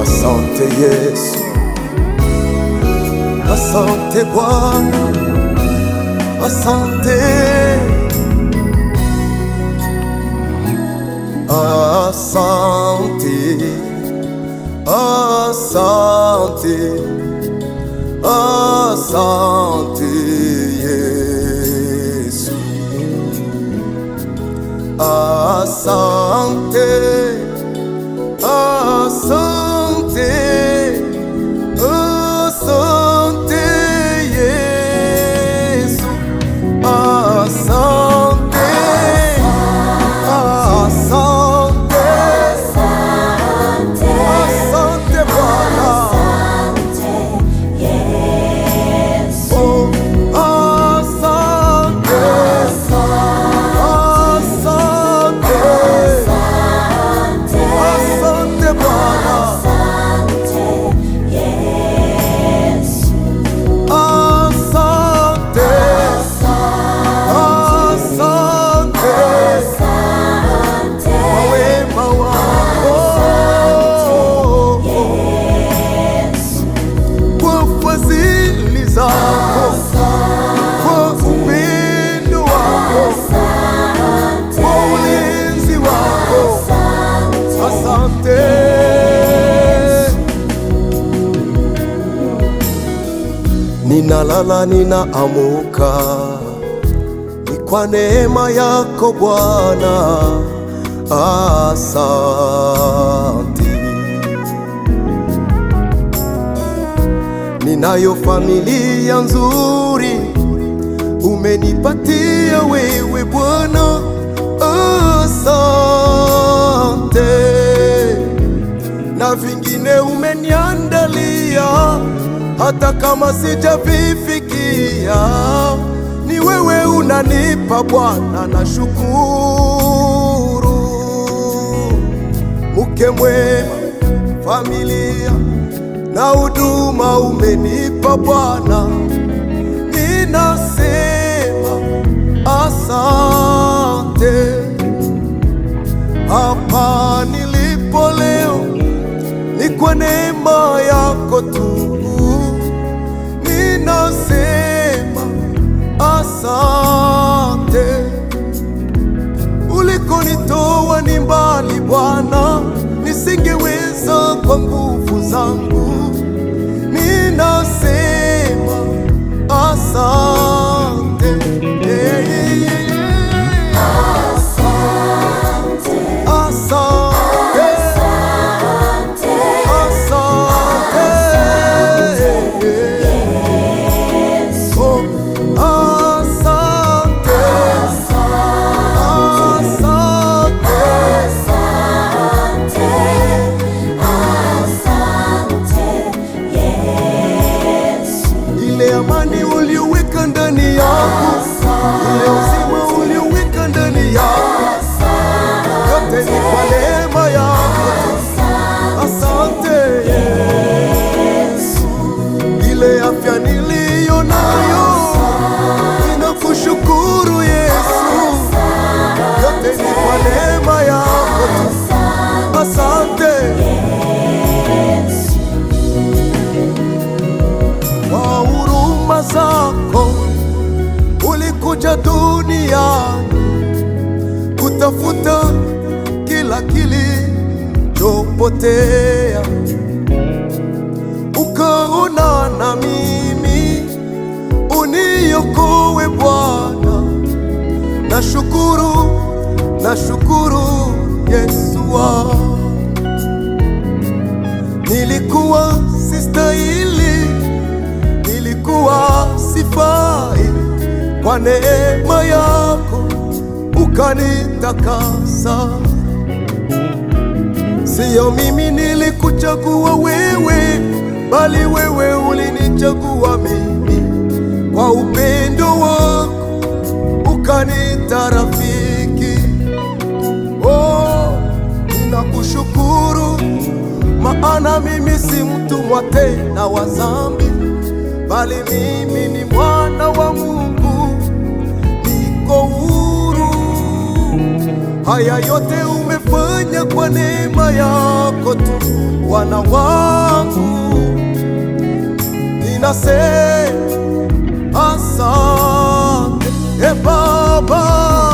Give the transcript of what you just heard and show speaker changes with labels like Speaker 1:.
Speaker 1: Asante Yesu, asante Bwana, asante, asante, asante, asante Yesu, asante, asante, asante Yesu, asante, asante, asante Bwana, oh, asante, asante, asante Bwana, asante, asante kwa wema wako, kwa fadhili zako, kwa upendo wako, kwa ulinzi wako, asante. Ninalala ninaamuka, ni kwa neema yako Bwana, asante. Ninayo familia nzuri, umenipatia wewe Bwana, asante. Na vingine umeniandalia, hata kama sijavifikia, ni wewe unanipa Bwana, na shukuru. Mke mwema, familia na huduma umenipa Bwana, ninasema asante. Hapa nilipo leo ni kwa neema yako tu, ninasema asante. Ulikonitoa ni mbali Bwana, nisingeweza kwa nguvu zangu, ninasema asante. Amani ulioweka ndani yangu, ile uzima ulioweka ndani yangu, yote ni kwa neema yako. Asante Yesu. Ile afya niliyo nayo, ninakushukuru Yesu, yote ni kwa neema yako. Asante zako, ulikuja duniani kutafuta kila kilichopotea, ukaona na mimi uniokoe Bwana. Nashukuru, nashukuru Yesu wangu. Nilikuwa sistahili, nilikuwa sifai, kwa neema yako ukanitakasa. Sio mimi nilikuchagua wewe, bali wewe ulinichagua mimi. Kwa upendo wako ukanita rafiki. Oh, ninakushukuru maana mimi si mtumwa tena wa dhambi, bali mimi ni mwana wa Mungu, niko huru. Haya yote umefanya kwa neema yako tu, Bwana wangu. Ninasema asante, Baba.